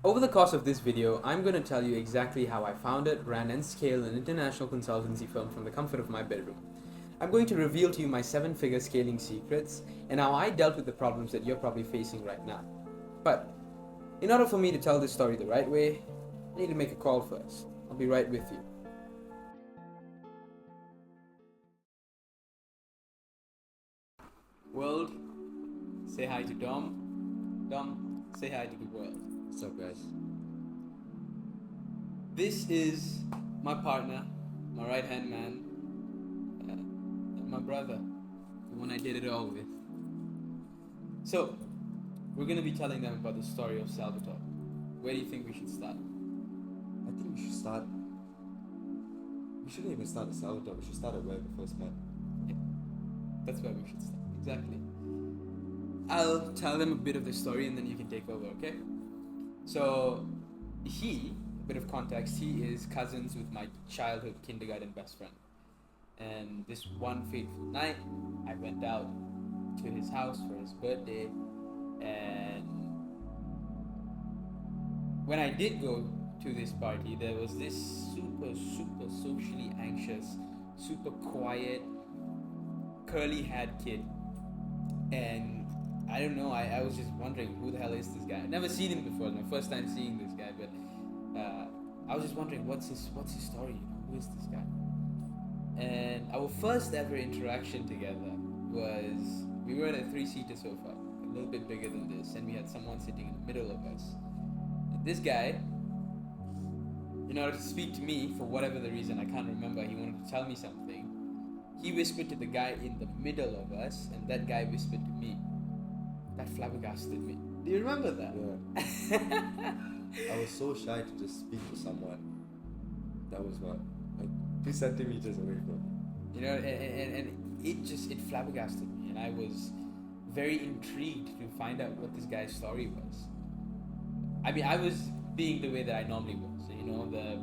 Over the course of this video, I'm going to tell you exactly how I founded, ran and scaled an international consultancy firm from the comfort of my bedroom. I'm going to reveal to you my 7-figure scaling secrets and how I dealt with the problems that you're probably facing right now. But in order for me to tell this story the right way, I need to make a call first. I'll be right with you. World, say hi to Dom. Dom, say hi to the world. What's up, guys? This is my partner, my right-hand man, and my brother, the one I did it all with. So, we're going to be telling them about the story of Salvatore. Where do you think we should start? I think we should start. We shouldn't even start at Salvatore. We should start at where we first met. Yeah, that's where we should start. Exactly. I'll tell them a bit of the story and then you can take over, okay? So, a bit of context, he is cousins with my childhood kindergarten best friend. And this one fateful night, I went out to his house for his birthday, and when I did go to this party, there was this super socially anxious, super quiet, curly-haired kid. And I don't know, I was just wondering, who the hell is this guy? I've never seen him before. It's my first time seeing this guy, but I was just wondering, what's his story? Who is this guy? And our first ever interaction together was, we were at a 3-seater sofa, a little bit bigger than this, and we had someone sitting in the middle of us. And this guy, in order to speak to me, for whatever the reason, I can't remember, he wanted to tell me something. He whispered to the guy in the middle of us, and that guy whispered to me. That flabbergasted me. Do you remember that? Yeah. I was so shy to just speak to someone that was what, like 2 centimeters away from me. You know, and it flabbergasted me, and I was very intrigued to find out what this guy's story was. I mean, I was being the way that I normally was, you know, the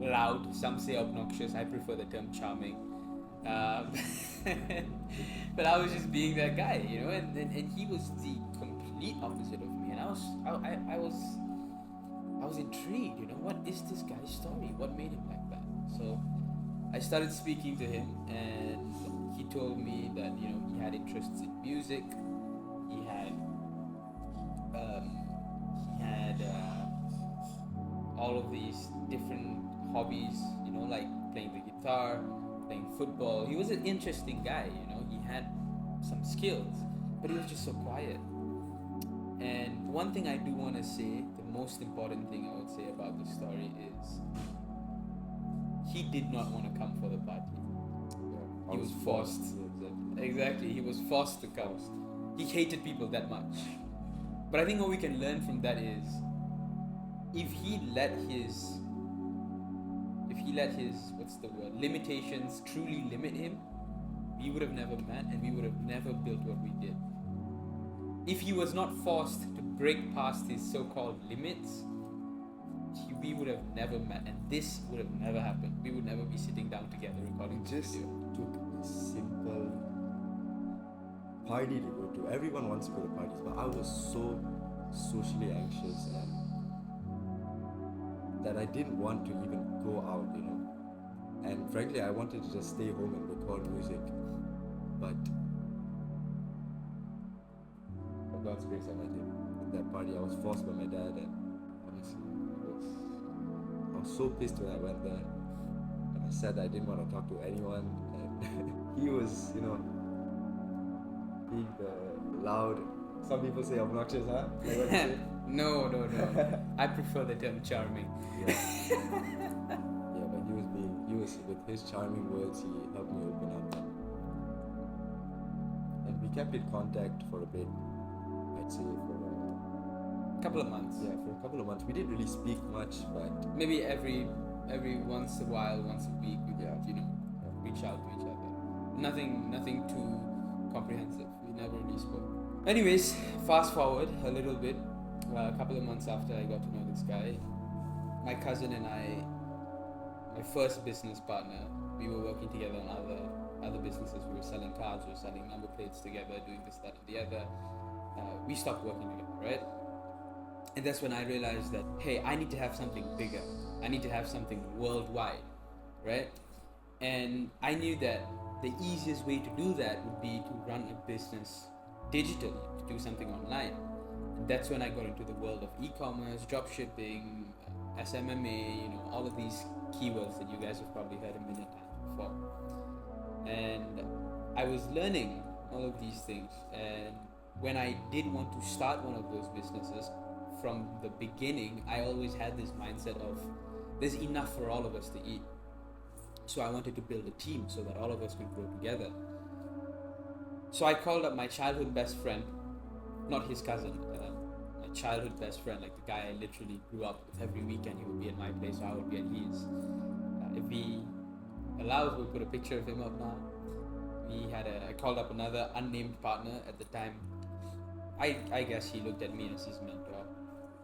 loud, some say obnoxious, I prefer the term charming. But I was just being that guy, you know, and he was the complete opposite of me, and I was intrigued, you know, what is this guy's story? What made him like that? So I started speaking to him, and he told me that, you know, he had interests in music, he had all of these different hobbies, you know, like playing the guitar, playing football. He was an interesting guy, you know, he had some skills, but he was just so quiet. And one thing I do want to say, the most important thing I would say about this story is he did not want to come for the party. Yeah, He was forced. Exactly, he was forced to come. He hated people that much. But I think what we can learn from that is, if he let his limitations truly limit him, we would have never met and we would have never built what we did. If he was not forced to break past his so-called limits, we would have never met, and this would have never happened. We would never be sitting down together recording this Just video. took a simple party to go to. Everyone wants to go to parties, but I was so socially anxious and that I didn't want to even go out, you know. And frankly, I wanted to just stay home and record music. But by God's grace, I met him at that party. I was forced by my dad, and honestly, I was so pissed when I went there. And I said I didn't want to talk to anyone. And he was, you know, being the loud, some people say obnoxious, huh? Like what you say? No. I prefer the term charming. Yeah. Yeah, but he was with his charming words, he helped me open up. And we kept in contact for a bit, I'd say for Couple of months. yeah, for a couple of months. We didn't really speak much, but Maybe every once a while, once a week, we would, you know, reach out to each other. Nothing too comprehensive. We never really spoke. Anyways, fast forward a little bit. A couple of months after I got to know this guy, my cousin and I, my first business partner, we were working together on other businesses. We were selling cars, we were selling number plates together, doing this, that, and the other. We stopped working together, right? And that's when I realized that, hey, I need to have something bigger. I need to have something worldwide, right? And I knew that the easiest way to do that would be to run a business digitally, to do something online. And that's when I got into the world of e-commerce, dropshipping, SMMA, all of these keywords that you guys have probably heard a million times before. And I was learning all of these things. And when I did want to start one of those businesses, from the beginning, I always had this mindset of there's enough for all of us to eat. So I wanted to build a team so that all of us could grow together. So I called up my childhood best friend, not his cousin, my childhood best friend, like the guy I literally grew up with. Every weekend he would be at my place, so I would be at his. If he allows, we'll put a picture of him up now. I called up another unnamed partner at the time. I guess he looked at me as his mentor,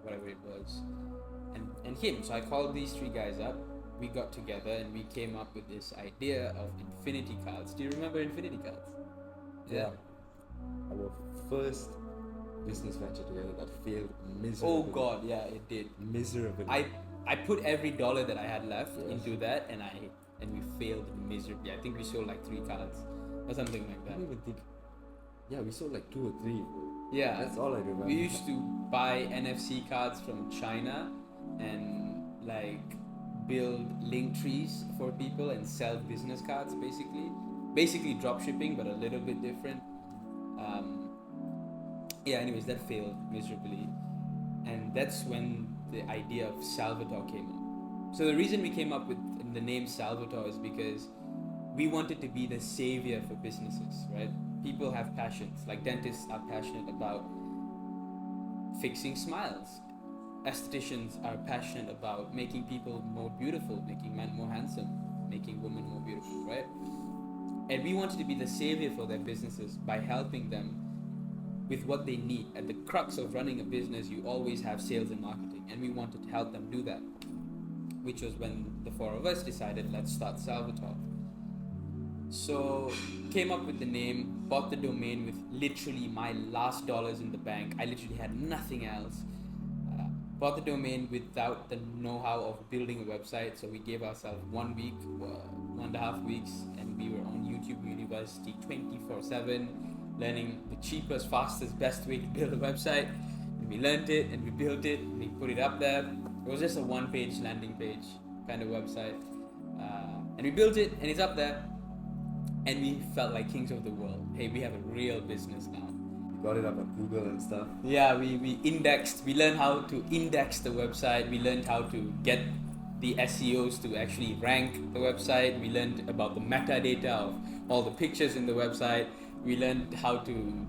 whatever it was, and him. So I called these three guys up. We got together and we came up with this idea of infinity cards. Do you remember infinity cards? Yeah. Our first business venture together that failed miserably. Oh God, yeah, it did. Miserably. I put every dollar that I had left Yes. into that, and we failed miserably. I think we sold like 3 cards or something like I that. don't even think. Yeah, we sold like 2 or 3. Yeah, That's all I remember. we used to buy NFC cards from China and like build link trees for people and sell business cards, basically drop shipping, but a little bit different. Anyways, that failed miserably, and that's when the idea of Salvatore came up. So the reason we came up with the name Salvatore is because we wanted to be the savior for businesses, right? People have passions, like dentists are passionate about fixing smiles. Estheticians are passionate about making people more beautiful, making men more handsome, making women more beautiful, right? And we wanted to be the savior for their businesses by helping them with what they need. At the crux of running a business, you always have sales and marketing, and we wanted to help them do that, which was when the 4 of us decided, let's start Salvatore. So came up with the name, bought the domain with literally my last dollars in the bank. I literally had nothing else. Bought the domain without the know-how of building a website, so we gave ourselves 1 week, 1.5 weeks, and we were on YouTube University 24/7, learning the cheapest, fastest, best way to build a website. And we learned it, and we built it, and we put it up there. It was just a 1-page landing page kind of website, and we built it, and it's up there, and we felt like kings of the world. Hey, we have a real business now. Got it up on Google and stuff. Yeah, we indexed. We learned how to index the website. We learned how to get the SEOs to actually rank the website. We learned about the metadata of all the pictures in the website. We learned how to...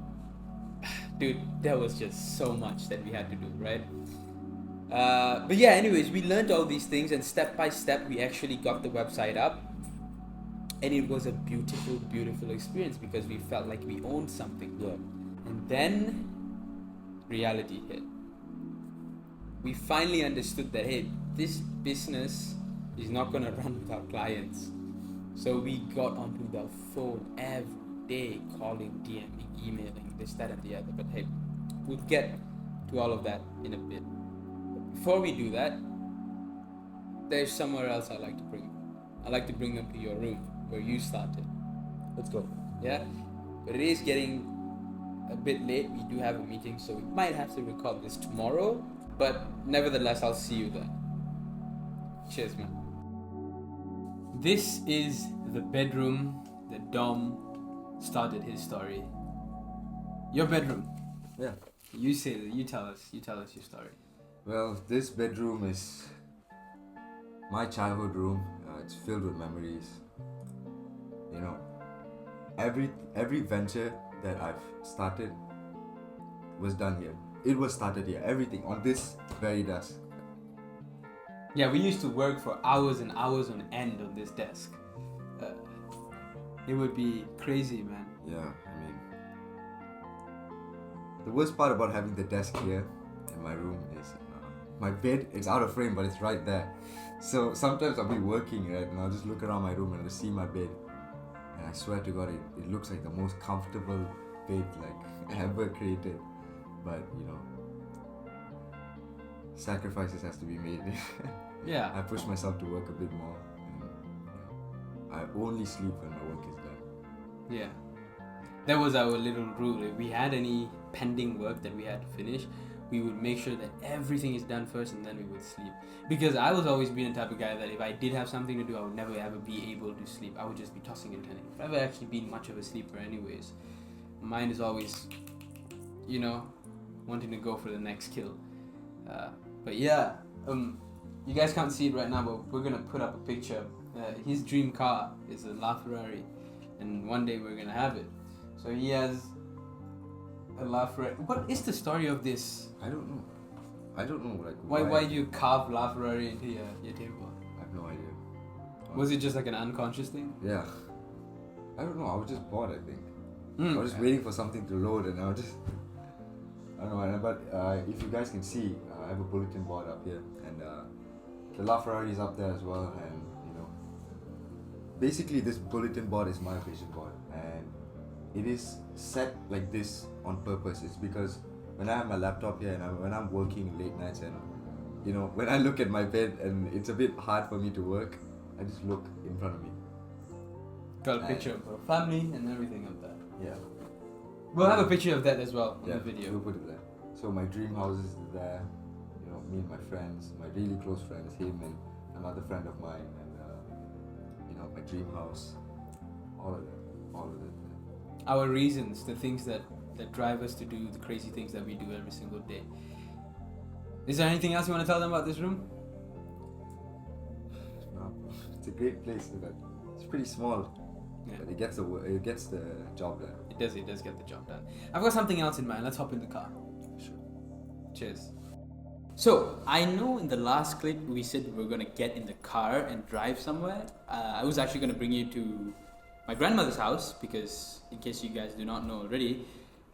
Dude, there was just so much that we had to do, right? But yeah, anyways, we learned all these things, and step by step, we actually got the website up. And it was a beautiful, beautiful experience because we felt like we owned something. Yeah. And then reality hit. We finally understood that, hey, this business is not going to run without clients. So we got onto the phone every day, calling, DMing, emailing, this, that, and the other. But hey, we'll get to all of that in a bit. Before we do that, there's somewhere else I'd like to bring. I'd like to bring them to your room where you started. Let's go. Yeah? But it is getting a bit late. We do have a meeting, so we might have to record this tomorrow, but nevertheless, I'll see you then. Cheers, man. This is the bedroom that Dom started his story. Your bedroom. Yeah. You say that. You tell us your story. Well, this bedroom is my childhood room. It's filled with memories. You know, every venture that I've started was done here. It was started here. Everything on this very desk. Yeah, we used to work for hours and hours on end on this desk. It would be crazy, man. Yeah, I mean, the worst part about having the desk here in my room is my bed is out of frame, but it's right there. So sometimes I'll be working, right, and I'll just look around my room and I'll see my bed, and I swear to God, it looks like the most comfortable bed like ever created. But you know, sacrifices has to be made. Yeah. I push myself to work a bit more. And, I only sleep when my work is done. Yeah. That was our little rule. If we had any pending work that we had to finish, we would make sure that everything is done first and then we would sleep. Because I was always being the type of guy that if I did have something to do, I would never ever be able to sleep. I would just be tossing and turning. I've never actually been much of a sleeper anyways. My mind is always, wanting to go for the next kill. But yeah, you guys can't see it right now, but we're gonna put up a picture. His dream car is a LaFerrari, and one day we're gonna have it. So he has a LaFerrari. What is the story of this? I don't know. Like Why do you carve LaFerrari into your table? I have no idea. Was it just like an unconscious thing? Yeah. I don't know. I was just bored. I think. Mm. I was just waiting for something to load, and I was just. I don't know. But if you guys can see, I have a bulletin board up here, and the LaFerrari is up there as well, and basically this bulletin board is my vision board, and it is set like this on purpose. It's because when I have my laptop here and when I'm working late nights, and when I look at my bed and it's a bit hard for me to work, I just look in front of me. Got a picture of our family and everything of that. Yeah. We'll have a picture of that as well on Yeah, the video. we'll put it there. So my dream house is there. Me and my friends, my really close friends, him and another friend of mine, and my dream house, all of it. Our reasons, the things that drive us to do the crazy things that we do every single day. Is there anything else you want to tell them about this room? No, it's a great place, but it's pretty small. Yeah. But it gets the job done. It does get the job done. I've got something else in mind. Let's hop in the car. Sure. Cheers. So, I know in the last clip we said we were going to get in the car and drive somewhere. I was actually going to bring you to my grandmother's house because, in case you guys do not know already,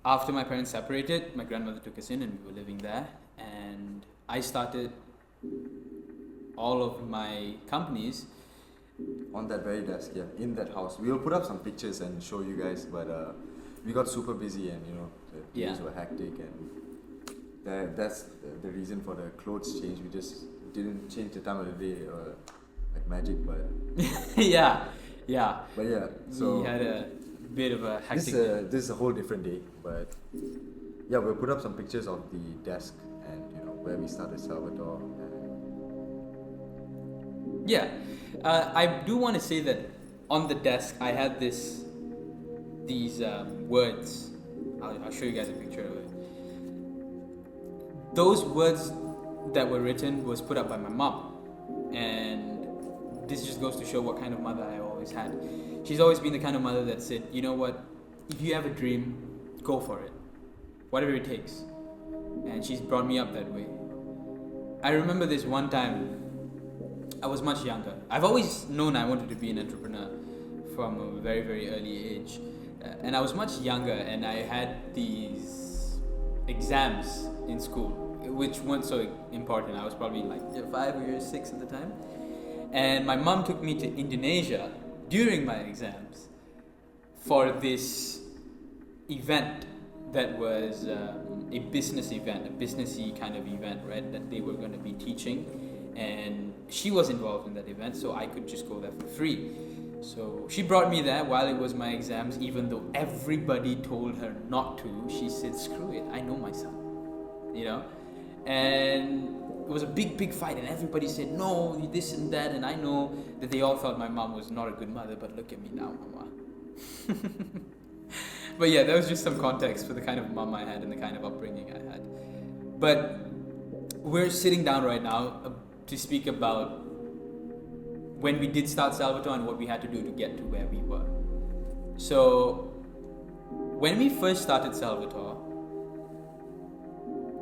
after my parents separated, my grandmother took us in and we were living there. And I started all of my companies On that very desk, yeah, in that house. We'll put up some pictures and show you guys, but we got super busy and the days were hectic, and that's the reason for the clothes change. We just didn't change the time of the day like magic, but yeah. But yeah, so we had a bit of a hectic day. this is a whole different day, but yeah, we'll put up some pictures of the desk and where we started Salvatore. Yeah, I do want to say that on the desk I had these words. I'll show you guys a picture of it. Those words that were written was put up by my mom, and this just goes to show what kind of mother I always had. She's always been the kind of mother that said, you know what, if you have a dream, go for it, whatever it takes. And she's brought me up that way. I remember this one time. I was much younger. I've always known I wanted to be an entrepreneur from a very, very early age. And I was much younger, and I had these exams in school, which weren't so important. I was probably like 5 or 6 at the time. And my mom took me to Indonesia during my exams for this event that was a business event, a businessy kind of event, right? That they were going to be teaching. And she was involved in that event, so I could just go there for free. So she brought me there while it was my exams, even though everybody told her not to. She said, screw it, I know my son, and it was a big fight, and everybody said no, this and that, and I know that they all thought my mom was not a good mother, but look at me now, mama. But yeah, that was just some context for the kind of mom I had and the kind of upbringing I had. But we're sitting down right now to speak about when we did start Salvatore and what we had to do to get to where we were. So, when we first started Salvatore,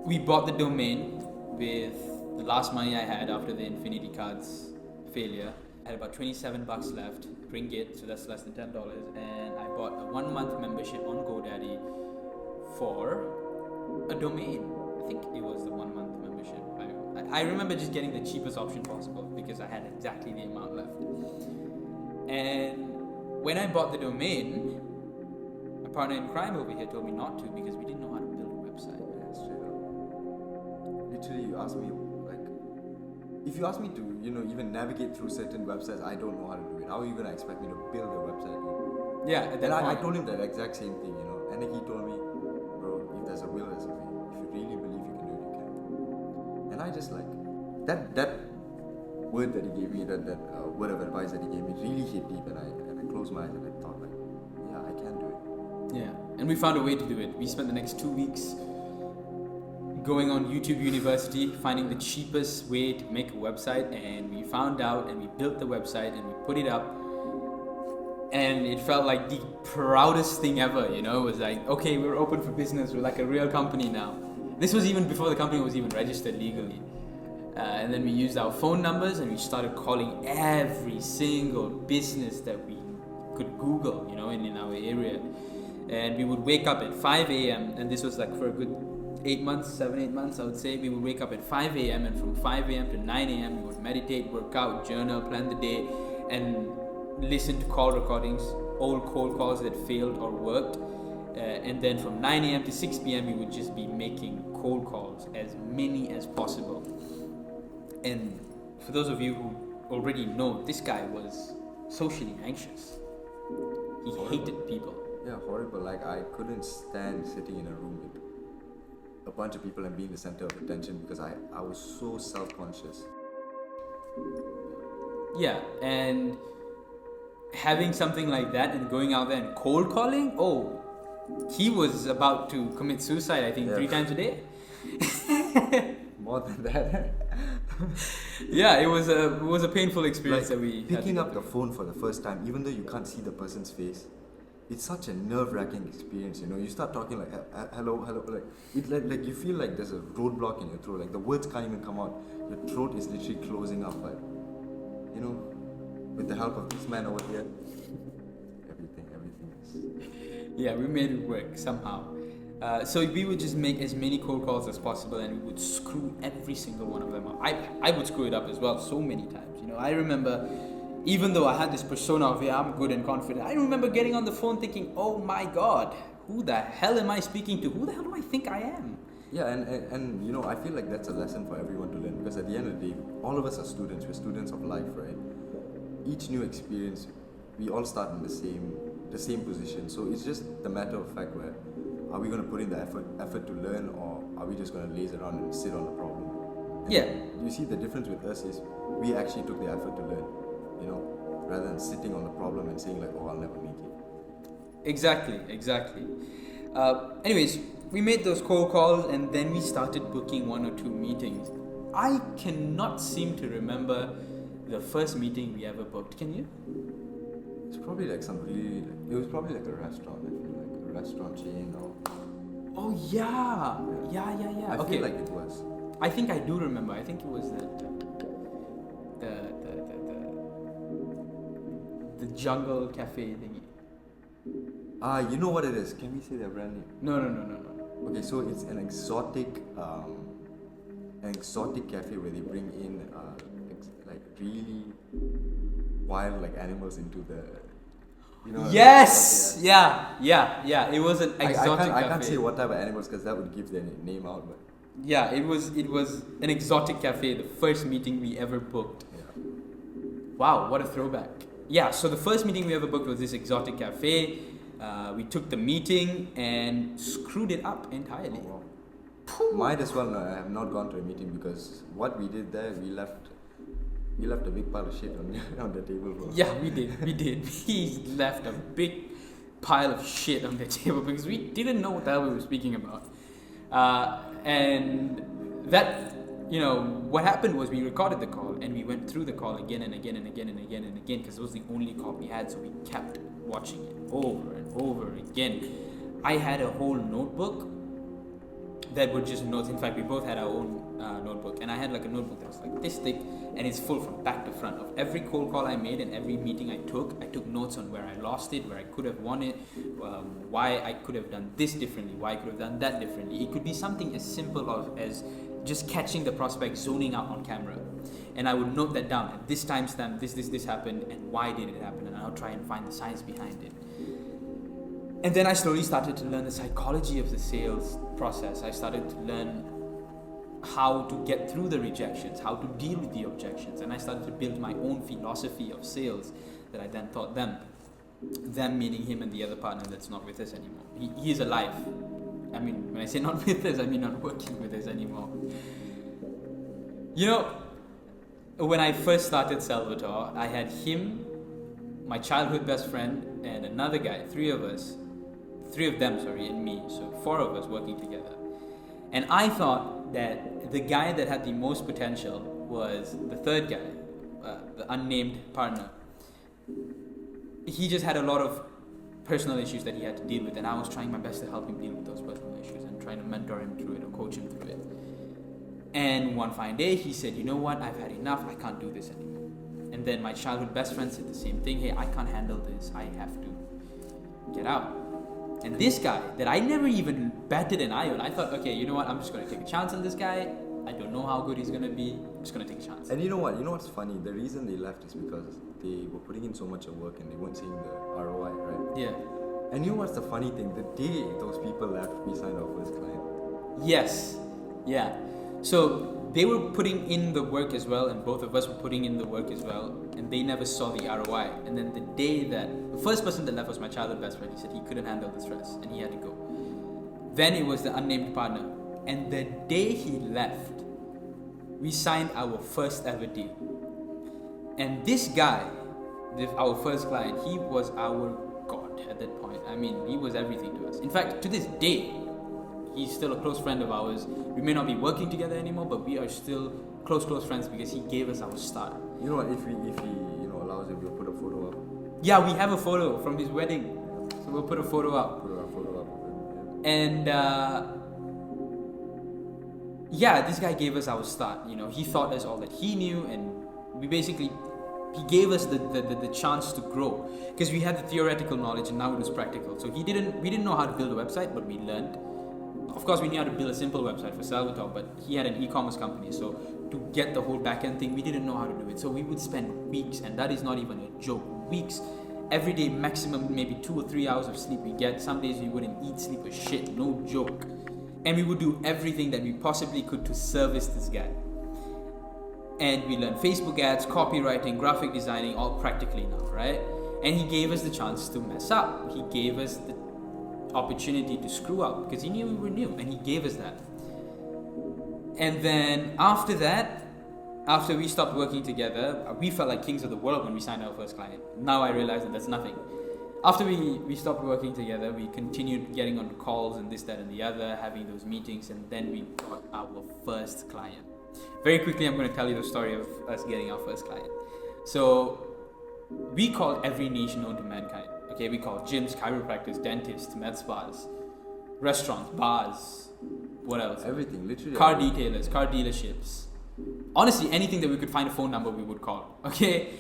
we bought the domain with the last money I had after the Infinity Cards failure. I had about 27 bucks left, ringgit, so that's less than $10, and I bought a 1-month membership on GoDaddy for a domain. I think it was the 1-month membership. I remember just getting the cheapest option possible because I had exactly the amount left. And when I bought the domain, my partner in crime over here told me not to because we didn't know how to build a website. Yeah, straight up. Literally, you asked me if you ask me to, even navigate through certain websites, I don't know how to do it. How are you gonna expect me to build a website? Yeah, at that And I point. told him that exact same thing, and he told me, bro, if there's a will, there's a way. If you really believe you can do it, you can. And I just like that word that he gave me, that word of advice that he gave me, really hit deep. And I closed my eyes and I thought like, yeah, I can do it. Yeah, and we found a way to do it. We spent the next 2 weeks going on YouTube University, finding the cheapest way to make a website, and we found out and we built the website and we put it up, and it felt like the proudest thing ever. It was like, okay, we're open for business, we're like a real company now. This was even before the company was even registered legally. And then we used our phone numbers and we started calling every single business that we could Google, in our area. And we would wake up at 5 a.m. and this was like for a good 8 months, 7-8 months, I would say. We would wake up at 5 a.m. and from 5 a.m. to 9 a.m. we would meditate, work out, journal, plan the day, and listen to call recordings, old cold calls that failed or worked. And then from 9 a.m. to 6 p.m. we would just be making cold calls, as many as possible. And for those of you who already know, this guy was socially anxious. He hated people. Yeah, horrible. Like I couldn't stand sitting in a room with a bunch of people and being the center of attention because I was so self-conscious. Yeah, and having something like that and going out there and cold calling, he was about to commit suicide, I think, 3 times a day. More than that. Yeah, it was a painful experience that we picking up the phone for the first time, even though you can't see the person's face. It's such a nerve-wracking experience, You start talking like hello, like it like you feel like there's a roadblock in your throat, like the words can't even come out. Your throat is literally closing up, but with the help of this man over here, everything is. Yeah, we made it work somehow. So we would just make as many cold calls as possible, and we would screw every single one of them up. I would screw it up as well so many times. I remember, even though I had this persona of, yeah, I'm good and confident, I remember getting on the phone thinking, oh my God, who the hell am I speaking to? Who the hell do I think I am? Yeah, and I feel like that's a lesson for everyone to learn, because at the end of the day, all of us are students. We're students of life, right? Each new experience, we all start in the same position. So it's just the matter of fact where, are we going to put in the effort to learn, or are we just going to laze around and sit on the problem? And yeah. You see, the difference with us is we actually took the effort to learn, rather than sitting on the problem and saying like, oh, I'll never make it. Exactly. Anyways, we made those cold calls and then we started booking 1 or 2 meetings. I cannot seem to remember the first meeting we ever booked. Can you? It's probably like it was probably like a restaurant, I feel like a restaurant chain or. Oh yeah. I feel like it was. I think I do remember. I think it was the Jungle Cafe thingy. You know what it is? Can we say their brand name? No. Okay, so it's an exotic cafe where they bring in like really wild like animals into the. Yes. Yeah. It was an exotic cafe. I can't say what type of animals because that would give their name out, but. Yeah, it was an exotic cafe. The first meeting we ever booked. Yeah. Wow, what a throwback. Yeah, so the first meeting we ever booked was this exotic cafe. We took the meeting and screwed it up entirely. Oh, wow. Might as well I have not gone to a meeting, because what we did there, we left a big pile of shit on the table. Yeah, we did. We left a big pile of shit on the table because we didn't know what the hell we were speaking about. And that, what happened was we recorded the call and we went through the call again and again because it was the only call we had, so we kept watching it over and over again. I had a whole notebook that were just notes. In fact, we both had our own notebook, and I had like a notebook that was like this thick, and it's full from back to front of every cold call I made and every meeting I took notes on where I lost it, where I could have won it, why I could have done this differently, why I could have done that differently. It could be something as simple as just catching the prospect zoning out on camera, and I would note that down. At this timestamp, this happened, and why did it happen, and I'll try and find the science behind it. And then I slowly started to learn the psychology of the sales process. I started to learn how to get through the rejections, how to deal with the objections. And I started to build my own philosophy of sales that I then taught them. Them meaning him and the other partner that's not with us anymore. He is alive. I mean, when I say not with us, I mean not working with us anymore. You know, when I first started Salvatore, I had him, my childhood best friend, and another guy, three of them, and me, so 4 of us working together. And I thought that the guy that had the most potential was the third guy, the unnamed partner. He just had a lot of personal issues that he had to deal with, and I was trying my best to help him deal with those personal issues and trying to mentor him through it or coach him through it. And one fine day he said, you know what, I've had enough, I can't do this anymore. And then my childhood best friend said the same thing, hey, I can't handle this, I have to get out. And this guy that I never even batted an eye on, I thought, okay, you know what, I'm just going to take a chance on this guy. I don't know how good he's going to be. I'm just going to take a chance. And you know what's funny? The reason they left is because they were putting in so much of work and they weren't seeing the ROI, right? Yeah. And you know what's the funny thing? The day those people left, we signed our first client. Yes. Yeah. So they were putting in the work as well, and both of us were putting in the work as well, and they never saw the ROI. And then the day that the first person that left was my childhood best friend. He said he couldn't handle the stress and he had to go. Then it was the unnamed partner, and the day he left, we signed our first ever deal. And this guy, our first client, he was our god at that point. I mean, he was everything to us. In fact, to this day, he's still a close friend of ours. We may not be working together anymore, but we are still close friends because he gave us our start. You know what? If he allows it, we'll put a photo up. Yeah, we have a photo from his wedding, so we'll put a photo up. And this guy gave us our start. You know, he taught us all that he knew, and he gave us the chance to grow because we had the theoretical knowledge and now it was practical. So we didn't know how to build a website, but we learned. Of course, we knew how to build a simple website for Salvatore, but he had an e-commerce company, so to get the whole back-end thing, we didn't know how to do it. So we would spend weeks, and that is not even a joke, weeks, every day, maximum maybe 2 or 3 hours of sleep we get. Some days we wouldn't eat, sleep or shit, no joke. And we would do everything that we possibly could to service this guy. And we learned Facebook ads, copywriting, graphic designing, all practically now, right? And he gave us the chance to mess up. He gave us the opportunity to screw up because he knew we were new, and he gave us that. And then after that, after we stopped working together, we felt like kings of the world when we signed our first client. Now I realize that that's nothing. After we stopped working together, we continued getting on calls and this, that, and the other, having those meetings, and then we got our first client. Very quickly, I'm going to tell you the story of us getting our first client. So we called every niche known to mankind. Okay, we called gyms, chiropractors, dentists, med spas, restaurants, bars, what else? Everything, literally. Car detailers, car dealerships. Honestly, anything that we could find a phone number, we would call. Okay,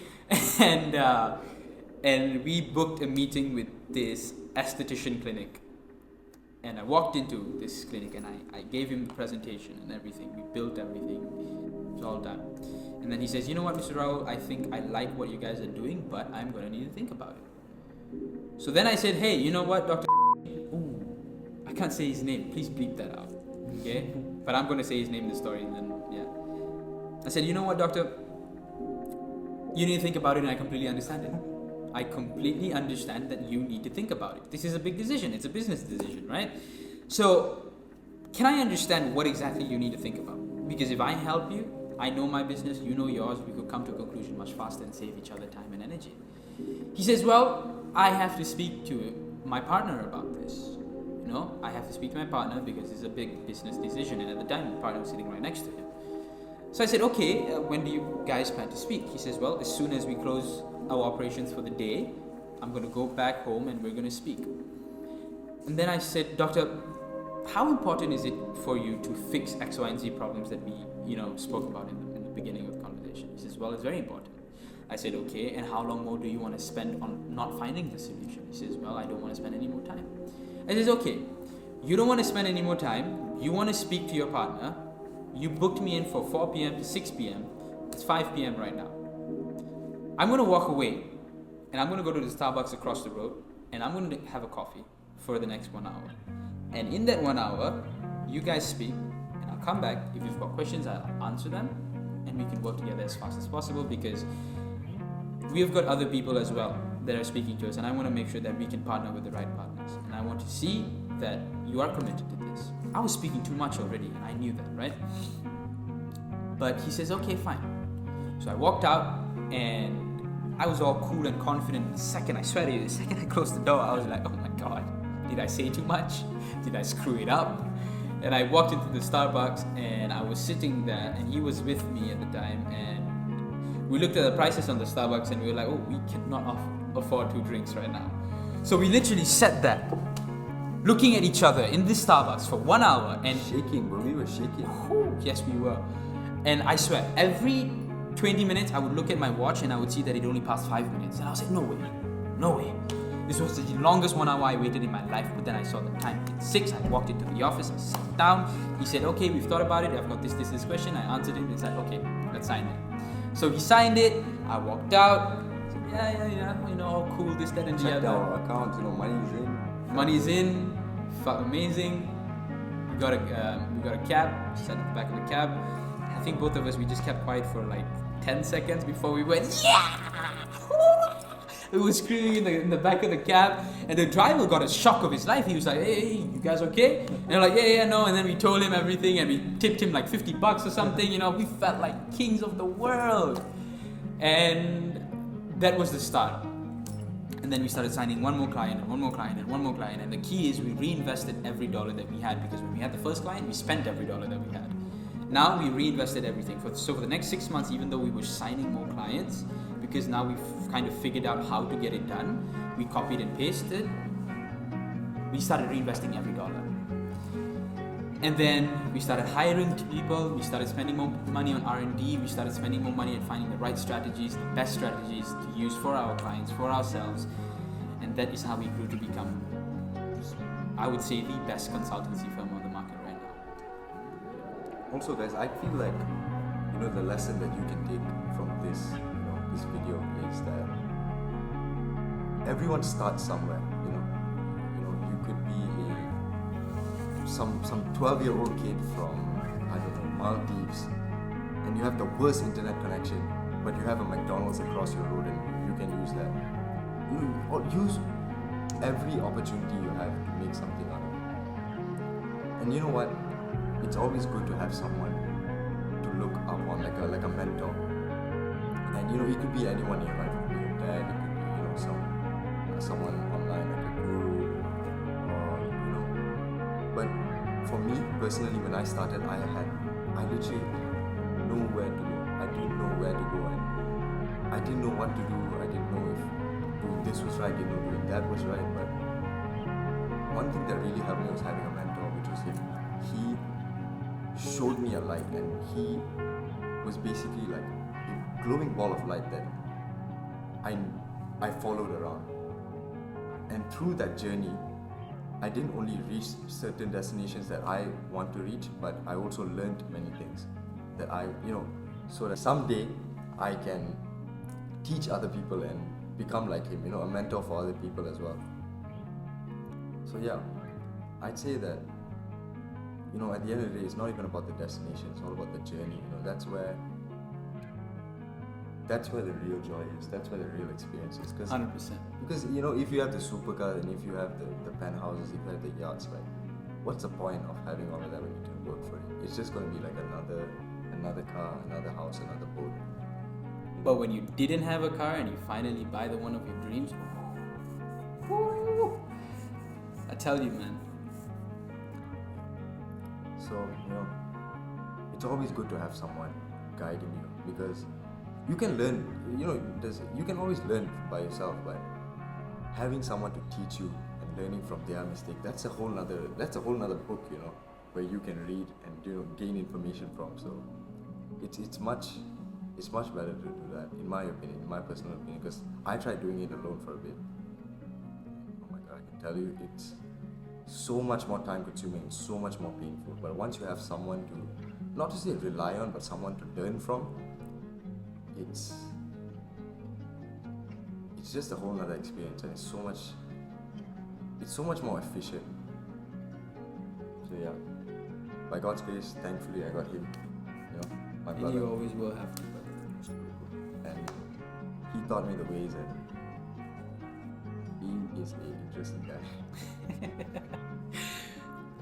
and we booked a meeting with this esthetician clinic. And I walked into this clinic and I gave him the presentation and everything. We built everything. It was all done. And then he says, you know what, Mr. Rahul, I think I like what you guys are doing, but I'm going to need to think about it. So then I said, hey, you know what, Dr. Ooh, I can't say his name. Please bleep that out. Okay? But I'm going to say his name in the story. And then, yeah. I said, you know what, doctor? You need to think about it, and I completely understand it. I completely understand that you need to think about it. This is a big decision. It's a business decision, right? So, can I understand what exactly you need to think about? Because if I help you, I know my business, you know yours, we could come to a conclusion much faster and save each other time and energy. He says, well, I have to speak to my partner about this. You know, I have to speak to my partner because it's a big business decision. And at the time, my partner was sitting right next to him. So I said, okay, when do you guys plan to speak? He says, well, as soon as we close our operations for the day, I'm going to go back home and we're going to speak. And then I said, doctor, how important is it for you to fix X, Y, and Z problems that we, spoke about in the beginning of the conversation? He says, well, it's very important. I said, okay, and how long more do you want to spend on not finding the solution? He says, well, I don't want to spend any more time. I says, okay, you don't want to spend any more time. You want to speak to your partner. You booked me in for 4 p.m. to 6 p.m. It's 5 p.m. right now. I'm going to walk away and I'm going to go to the Starbucks across the road and I'm going to have a coffee for the next 1 hour. And in that 1 hour, you guys speak and I'll come back. If you've got questions, I'll answer them, and we can work together as fast as possible, because we have got other people as well that are speaking to us, and I want to make sure that we can partner with the right partners, and I want to see that you are committed to this. I was speaking too much already, and I knew that, right? But he says, okay, fine. So I walked out, and I was all cool and confident. The second I swear to you, the second I closed the door, I was like, oh my god, did I say too much? Did I screw it up? And I walked into the Starbucks, and I was sitting there, and he was with me at the time, and we looked at the prices on the Starbucks, and we were like, oh, we cannot afford 2 drinks right now. So we literally sat there, looking at each other in this Starbucks for 1 hour, and Shaking, bro. We were shaking. yes, we were. And I swear, every 20 minutes, I would look at my watch, and I would see that it only passed 5 minutes, and I was like, no way. This was the longest 1 hour I waited in my life, but then I saw the time. It's 6, I walked into the office, I sat down. He said, okay, we've thought about it, I've got this question. I answered him, he's like, okay, let's sign it. So he signed it, I walked out, said, yeah, all cool, this, that, and the Checked other. our account, money's in. Money's in, felt amazing. We got a cab, sat at the back of the cab. I think both of us, we just kept quiet for like 10 seconds before we went, yeah! We were screaming in the back of the cab, and the driver got a shock of his life. He was like, hey, you guys okay? And they're like, yeah, no. And then we told him everything, and we tipped him like $50 or something. We felt like kings of the world. And that was the start. And then we started signing one more client, and one more client, and one more client. And the key is we reinvested every dollar that we had, because when we had the first client, we spent every dollar that we had. Now we reinvested everything. So for the next 6 months, even though we were signing more clients, because now we've kind of figured out how to get it done, we copied and pasted, we started reinvesting every dollar. And then we started hiring people, we started spending more money on R&D, we started spending more money on finding the right strategies, the best strategies to use for our clients, for ourselves. And that is how we grew to become, I would say, the best consultancy firm on the market right now. Also, guys, I feel like, the lesson that you can take from this video is that everyone starts somewhere. You could be some 12-year-old kid from, I don't know, Maldives, and you have the worst internet connection, but you have a McDonald's across your road, and you can use that. Use every opportunity you have to make something out of it. And you know what? It's always good to have someone to look up on, like a mentor. And it could be anyone in your life. It could be your dad, it could be someone online, like a guru, or But for me personally, when I started, I literally knew where to go. I didn't know where to go, and I didn't know what to do. I didn't know if doing this was right, I didn't know doing that was right. But one thing that really helped me was having a mentor, which was him. He showed me a light, and he was basically like a glowing ball of light that I followed around. And through that journey, I didn't only reach certain destinations that I want to reach, but I also learned many things that so that someday I can teach other people and become like him, a mentor for other people as well. So yeah, I'd say that, at the end of the day, it's not even about the destination, it's all about the journey. That's where the real joy is, that's where the real experience is. 100%. Because, if you have the supercar and if you have the penthouses, if you have the yachts, right? What's the point of having all of that when you can work for it? It's just going to be like another car, another house, another boat. But when you didn't have a car and you finally buy the one of your dreams, woo, I tell you, man. So, it's always good to have someone guiding you, because you can learn, you can always learn by yourself, but having someone to teach you and learning from their mistake, that's a whole nother book, where you can read and gain information from. So it's much better to do that, in my opinion, in my personal opinion, because I tried doing it alone for a bit. Oh my god, I can tell you, it's so much more time consuming, so much more painful. But once you have someone to, not to say rely on, but someone to learn from, it's just a whole other experience, and it's so much more efficient. So yeah, by God's grace, thankfully I got him. You know, my And brother. you always will have to. And he taught me the ways, and he is an interesting guy.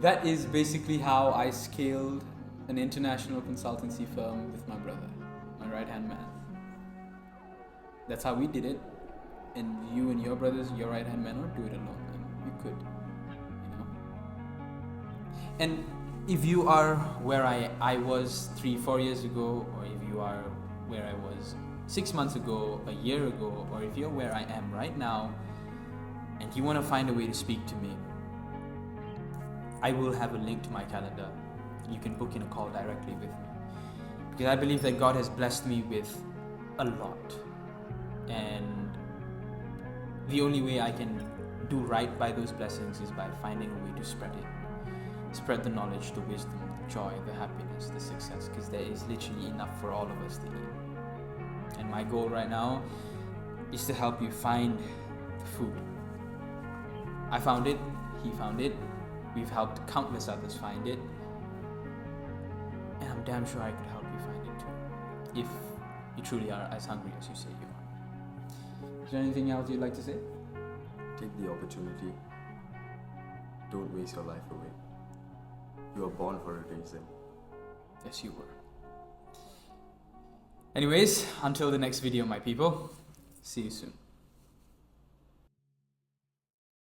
That is basically how I scaled an international consultancy firm with my brother, my right-hand man. That's how we did it. And you and your brothers, your right-hand man, don't do it alone, man. You could, you know. And if you are where I was 3-4 years ago, or if you are where I was 6 months ago, a year ago, or if you're where I am right now, and you want to find a way to speak to me, I will have a link to my calendar. You can book in a call directly with me. Because I believe that God has blessed me with a lot. And the only way I can do right by those blessings is by finding a way to spread it. Spread the knowledge, the wisdom, the joy, the happiness, the success. Because there is literally enough for all of us to eat. And my goal right now is to help you find the food. I found it, he found it, we've helped countless others find it, and I'm damn sure I could help you find it too, if you truly are as hungry as you say you are. Is there anything else you'd like to say? Take the opportunity. Don't waste your life away. You are born for a reason. Yes, you were. Anyways, until the next video, my people, see you soon.